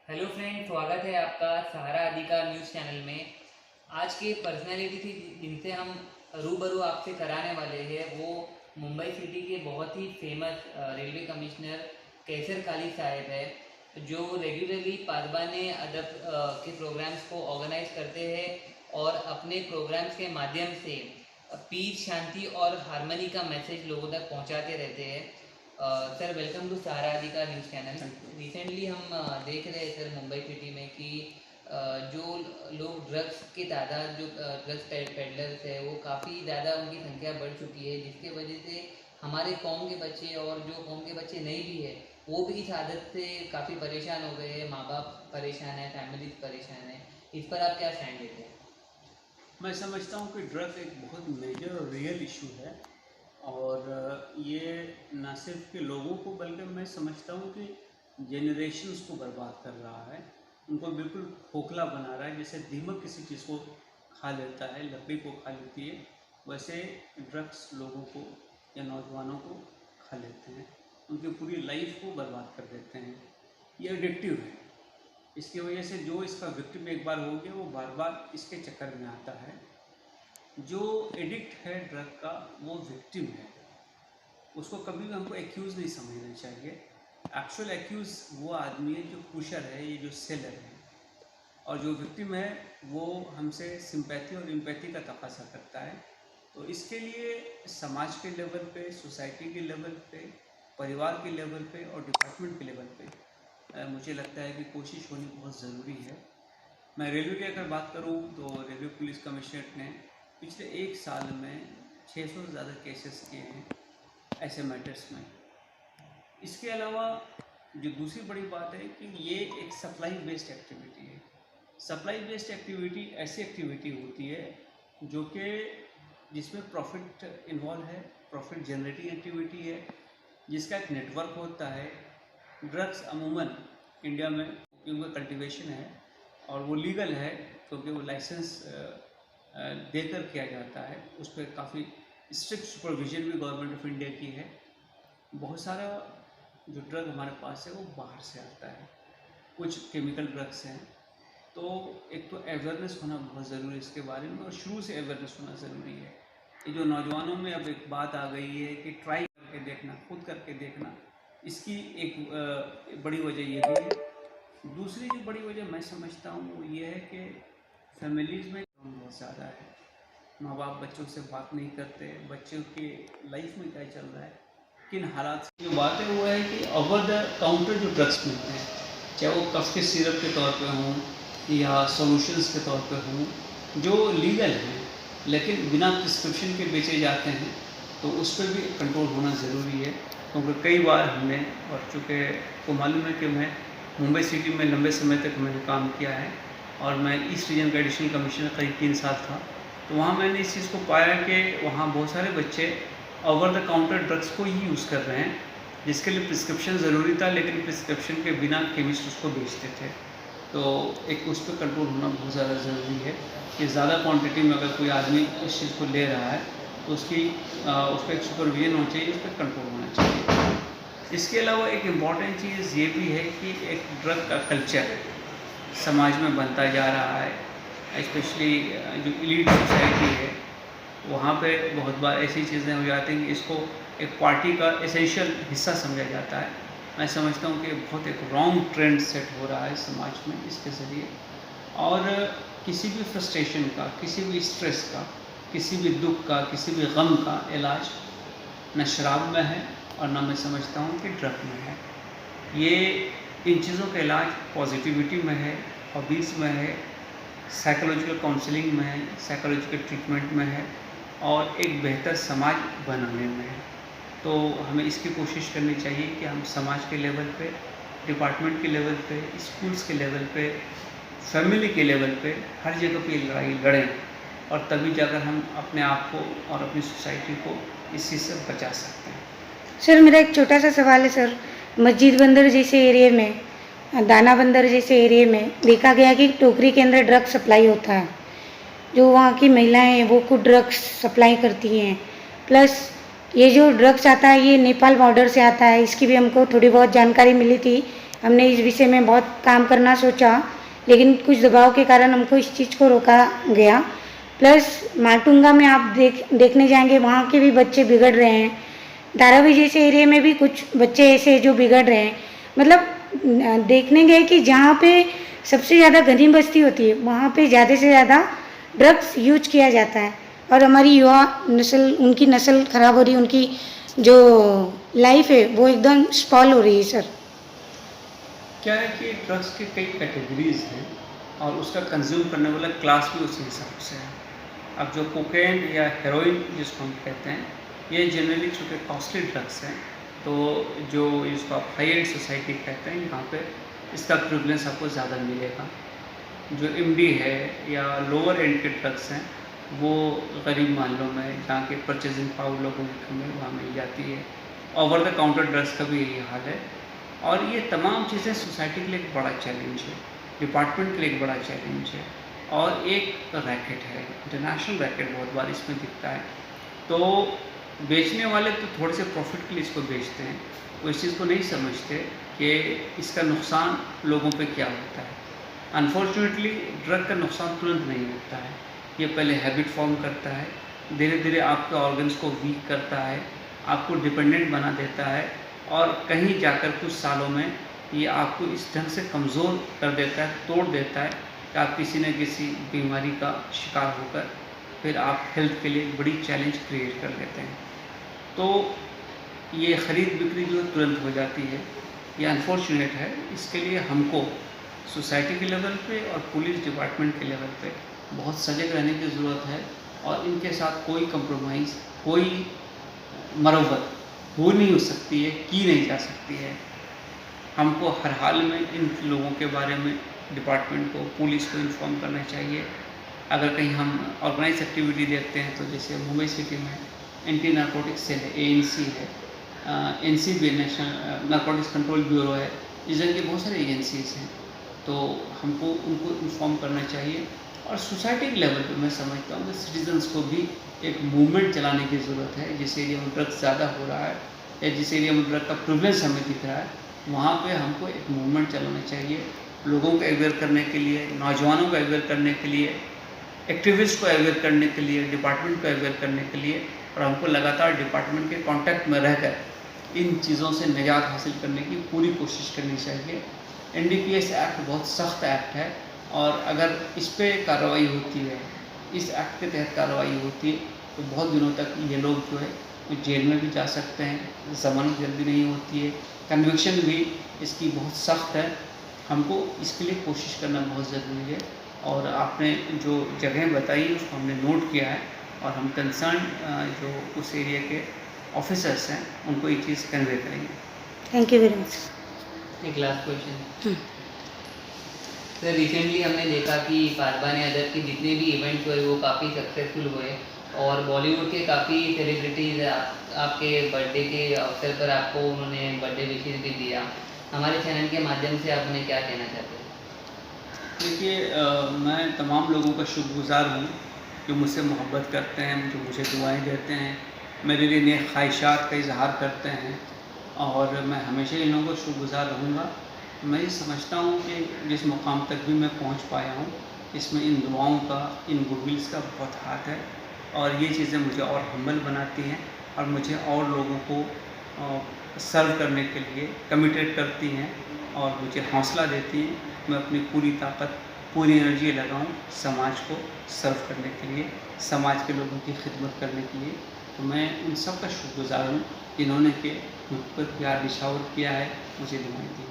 Hello friend, स्वागत है आपका सहारा अधिकार न्यूज़ चैनल में। आज की पर्सनैलिटी थी जिनसे हम रूबरू आपसे कराने वाले हैं वो मुंबई सिटी के बहुत ही फेमस रेलवे कमिश्नर कैसर काली साहब है, जो रेगुलरली पासबाने अदब के प्रोग्राम्स को ऑर्गेनाइज करते हैं और अपने प्रोग्राम्स के माध्यम से पीस, शांति और हारमोनी का मैसेज लोगों तक पहुंचाते रहते हैं। सर, वेलकम टू सहारा अधिकार न्यूज़ चैनल। रिसेंटली हम देख रहे हैं सर मुंबई सिटी में कि जो लोग ड्रग्स की तादाद, जो ड्रग्स पेडलर्स है, वो काफ़ी ज़्यादा उनकी संख्या बढ़ चुकी है, जिसके वजह से हमारे कौम के बच्चे और जो कौम के बच्चे नहीं भी है वो भी इस आदत से काफ़ी परेशान हो गए हैं। माँ बाप परेशान है, फैमिली परेशान है। इस पर आप क्या स्टैंड लेते हैं? मैं समझता हूँ कि ड्रग एक बहुत मेजर और रियल इशू है और ये न सिर्फ के लोगों को बल्कि मैं समझता हूँ कि जेनरेशन्स को बर्बाद कर रहा है, उनको बिल्कुल खोखला बना रहा है। जैसे दीमक किसी चीज़ को खा लेता है, लकड़ी को खा लेती है, वैसे ड्रग्स लोगों को या नौजवानों को खा लेते हैं, उनकी पूरी लाइफ को बर्बाद कर देते हैं। ये एडिक्टिव है। इसकी वजह से जो इसका विक्टिम एक बार हो गया वो बार बार इसके चक्कर में आता है। जो एडिक्ट है ड्रग का वो विक्टिम है, उसको कभी भी हमको एक्यूज़ नहीं समझना चाहिए। एक्चुअल एक्यूज़ वो आदमी है जो पुशर है, ये जो सेलर है, और जो विक्टिम है वो हमसे सिंपैथी और एम्पैथी का तकाजा करता है। तो इसके लिए समाज के लेवल पे, सोसाइटी के लेवल पे, परिवार के लेवल पे और डिपार्टमेंट के लेवल पे मुझे लगता है कि कोशिश होनी बहुत ज़रूरी है। मैं रेलवे की अगर बात करूं तो रेलवे पुलिस कमिश्नरेट ने पिछले एक साल में 600 से ज़्यादा केसेस किए हैं ऐसे मैटर्स में। इसके अलावा जो दूसरी बड़ी बात है कि ये एक सप्लाई बेस्ड एक्टिविटी है। सप्लाई बेस्ड एक्टिविटी ऐसी एक्टिविटी होती है जो कि जिसमें प्रॉफिट इन्वॉल्व है, प्रॉफिट जनरेटिंग एक्टिविटी है, जिसका एक नेटवर्क होता है। ड्रग्स अमूमन इंडिया में क्योंकि कल्टीवेशन है और वो लीगल है क्योंकि वो लाइसेंस देकर किया जाता है, उस पर काफ़ी स्ट्रिक्ट सुपरविजन भी गवर्नमेंट ऑफ इंडिया की है। बहुत सारा जो ड्रग हमारे पास है वो बाहर से आता है, कुछ केमिकल ड्रग्स हैं। तो एक तो अवेयरनेस होना बहुत ज़रूरी है इसके बारे में, और शुरू से अवेयरनेस होना ज़रूरी है। ये जो नौजवानों में अब एक बात आ गई है कि ट्राई करके देखना, खुद करके देखना, इसकी एक बड़ी वजह ये भी है। दूसरी जो बड़ी वजह मैं समझता हूँ वो ये है कि फैमिलीज़ में बहुत ज़्यादा है। माँ बाप बच्चों से बात नहीं करते, बच्चों की लाइफ में क्या चल रहा है, किन हालात से। जो बात है वो है कि ओवर द काउंटर जो ड्रग्स मिलते हैं, चाहे वो कफ के सिरप के तौर पे हों या सॉल्यूशंस के तौर पे हों, जो लीगल हैं लेकिन बिना प्रिस्क्रिप्शन के बेचे जाते हैं, तो उस पर भी कंट्रोल होना ज़रूरी है। क्योंकि कई बार हमने, और चूँकि को मालूम है कि मैं मुंबई सिटी में लंबे समय तक मैंने काम किया है और मैं ईस्ट रीजन का एडिशनल कमिश्नर करीब 3 साल था, तो वहाँ मैंने इस चीज़ को पाया कि वहाँ बहुत सारे बच्चे ओवर द काउंटर ड्रग्स को ही यूज़ कर रहे हैं, जिसके लिए प्रिस्क्रिप्शन ज़रूरी था, लेकिन प्रिस्क्रिप्शन के बिना केमिस्ट उसको बेचते थे। तो एक उस पर कंट्रोल होना बहुत ज़्यादा ज़रूरी है कि ज़्यादा क्वांटिटी में अगर कोई आदमी इस चीज़ को ले रहा है तो उस पर एक सुपरविजन होना चाहिए, उस पर कंट्रोल होना चाहिए। इसके अलावा एक इम्पॉर्टेंट चीज़ ये भी है कि एक ड्रग का कल्चर समाज में बनता जा रहा है, स्पेशली जो एलीट सोसाइटी है वहाँ पे बहुत बार ऐसी चीज़ें हो जाती हैं कि इसको एक पार्टी का एसेंशियल हिस्सा समझा जाता है। मैं समझता हूँ कि बहुत एक रॉन्ग ट्रेंड सेट हो रहा है समाज में इसके ज़रिए, और किसी भी फ्रस्ट्रेशन का, किसी भी स्ट्रेस का, किसी भी दुख का, किसी भी गम का इलाज न शराब में है और न मैं समझता हूँ कि ड्रग में है। ये इन चीज़ों का इलाज पॉजिटिविटी में है, हॉबीज़ में है, साइकोलॉजिकल काउंसलिंग में है, साइकोलॉजिकल ट्रीटमेंट में है और एक बेहतर समाज बनाने में है। तो हमें इसकी कोशिश करनी चाहिए कि हम समाज के लेवल पे, डिपार्टमेंट के लेवल पे, स्कूल्स के लेवल पे, फैमिली के लेवल पे, हर जगह पे लड़ाई लड़ें, और तभी जाकर हम अपने आप को और अपनी सोसाइटी को इस चीज़ से बचा सकते हैं। सर, मेरा एक छोटा सा सवाल है सर। मस्जिद बंदर जैसे एरिया में, दाना बंदर जैसे एरिया में देखा गया कि टोकरी के अंदर ड्रग्स सप्लाई होता है। जो वहाँ की महिलाएं हैं वो खुद ड्रग्स सप्लाई करती हैं। प्लस ये जो ड्रग्स आता है ये नेपाल बॉर्डर से आता है, इसकी भी हमको थोड़ी बहुत जानकारी मिली थी हमने इस विषय में बहुत काम करना सोचा, लेकिन कुछ दबाव के कारण हमको इस चीज़ को रोका गया। प्लस माटुंगा में आप देखने जाएंगे, वहाँ के भी बच्चे बिगड़ रहे हैं। धारावी जैसे एरिया में भी कुछ बच्चे ऐसे जो बिगड़ रहे हैं। मतलब देखने गए कि जहाँ पे सबसे ज़्यादा घनी बस्ती होती है, वहाँ पे ज़्यादा से ज़्यादा ड्रग्स यूज किया जाता है और हमारी युवा नस्ल, उनकी नस्ल खराब हो रही है, उनकी जो लाइफ है वो एकदम स्पॉइल हो रही है सर। क्या है कि ड्रग्स के कई कैटेगरीज हैं और उसका कंज्यूम करने वाला क्लास भी उसी हिसाब से है। अब जो कोकेन या हेरोइन जिसको हम कहते हैं, ये जनरली चूँकि कॉस्टली ड्रग्स हैं, तो जो इसको आप हाई एंड सोसाइटी कहते हैं, यहाँ पे इसका प्रिवलेंस आपको ज़्यादा मिलेगा। जो एमडी है या लोअर एंड के ड्रग्स हैं, वो गरीब मोहल्लों में जहाँ के परचेजिंग पावर लोगों की कम है वहाँ मिल जाती है। ओवर द काउंटर ड्रग्स का भी यही हाल है। और ये तमाम चीज़ें सोसाइटी के लिए एक बड़ा चैलेंज है, डिपार्टमेंट के लिए एक बड़ा चैलेंज है। और एक रैकेट है, इंटरनेशनल रैकेट बहुत बार इसमें दिखता है। तो बेचने वाले तो थोड़े से प्रॉफिट के लिए इसको बेचते हैं, वो इस चीज़ को नहीं समझते कि इसका नुकसान लोगों पे क्या होता है। अनफॉर्चुनेटली ड्रग का नुकसान तुरंत नहीं होता है, ये पहले हैबिट फॉर्म करता है, धीरे धीरे आपके ऑर्गन्स को वीक करता है, आपको डिपेंडेंट बना देता है और कहीं जाकर कुछ सालों में ये आपको इस ढंग से कमज़ोर कर देता है, तोड़ देता है कि आप किसी न किसी बीमारी का शिकार होकर फिर आप हेल्थ के लिए बड़ी चैलेंज क्रिएट कर लेते हैं। तो ये ख़रीद बिक्री जो तुरंत हो जाती है, ये अनफॉर्चुनेट है। इसके लिए हमको सोसाइटी के लेवल पे और पुलिस डिपार्टमेंट के लेवल पे बहुत सजग रहने की ज़रूरत है और इनके साथ कोई कंप्रोमाइज़, कोई मरम्मत हो नहीं हो सकती है, की नहीं जा सकती है। हमको हर हाल में इन लोगों के बारे में डिपार्टमेंट को, पुलिस को इन्फॉर्म करना चाहिए। अगर कहीं हम ऑर्गेनाइज एक्टिविटी देखते हैं, तो जैसे मुंबई सिटी में एंटी नारकोटिक्स सेल है, एएनसी है, NCB national narcotics control bureau है, इस जगह की बहुत सारी एजेंसीज हैं, तो हमको उनको इन्फॉर्म करना चाहिए। और सोसाइटी के लेवल पे मैं समझता हूँ कि सिटीजन्स को भी एक मूवमेंट चलाने की ज़रूरत है। जिस एरिया में ड्रग्स ज़्यादा हो रहा है या जिस एरिया में ड्रग का प्रिवलेंस हमें दिख रहा है, वहाँ पे हमको एक मूवमेंट चलाना चाहिए, लोगों को अवेयर करने के लिए, नौजवानों को अवेयर करने के लिए, एक्टिविस्ट को अवेयर करने के लिए, डिपार्टमेंट को अवेयर करने के लिए। और हमको लगातार डिपार्टमेंट के कांटेक्ट में रहकर इन चीज़ों से निजात हासिल करने की पूरी कोशिश करनी चाहिए। एनडीपीएस एक्ट बहुत सख्त एक्ट है और अगर इस पर कार्रवाई होती है, इस एक्ट के तहत कार्रवाई होती है, तो बहुत दिनों तक ये लोग जो है जेल में भी जा सकते हैं, ज़मानत जल्दी नहीं होती है, कन्विक्शन भी इसकी बहुत सख्त है। हमको इसके लिए कोशिश करना बहुत ज़रूरी है और आपने जो जगह बताई उसको हमने नोट किया है और हम कंसर्न जो उस एरिया के ऑफिसर्स हैं उनको ये चीज़ कन्वे करेंगे। Thank you very much. एक लास्ट क्वेश्चन सर, रिसेंटली हमने देखा कि पारबान यादव के जितने भी इवेंट्स हुए वो काफ़ी सक्सेसफुल हुए और बॉलीवुड के काफ़ी सेलिब्रिटीज़ आपके बर्थडे के अवसर पर आपको उन्होंने बर्थडे विशेष भी दिया। हमारे चैनल के माध्यम से आप उन्हें क्या कहना चाहते हैं? देखिए, मैं तमाम लोगों का शुक्रगुज़ार हूँ जो मुझसे मोहब्बत करते हैं, जो मुझे दुआएं देते हैं, मेरे लिए नेक ख्वाहिशात का इजहार करते हैं और मैं हमेशा इन लोगों को शुक्रगुज़ार रहूँगा। मैं ये समझता हूँ कि जिस मुकाम तक भी मैं पहुँच पाया हूँ, इसमें इन दुआओं का, इन गुडविल्स का बहुत हाथ है और ये चीज़ें मुझे और हम्बल बनाती हैं और मुझे और लोगों को सर्व करने के लिए कमिटेड करती हैं और मुझे हौसला देती हैं। मैं अपनी पूरी ताकत, पूरी एनर्जी लगाऊं समाज को सर्व करने के लिए, समाज के लोगों की खिदमत करने के लिए। तो मैं उन सब का शुक्रगुज़ार हूँ जिन्होंने कि मुझ पर प्यार निछावर किया है, मुझे दुआएं दी।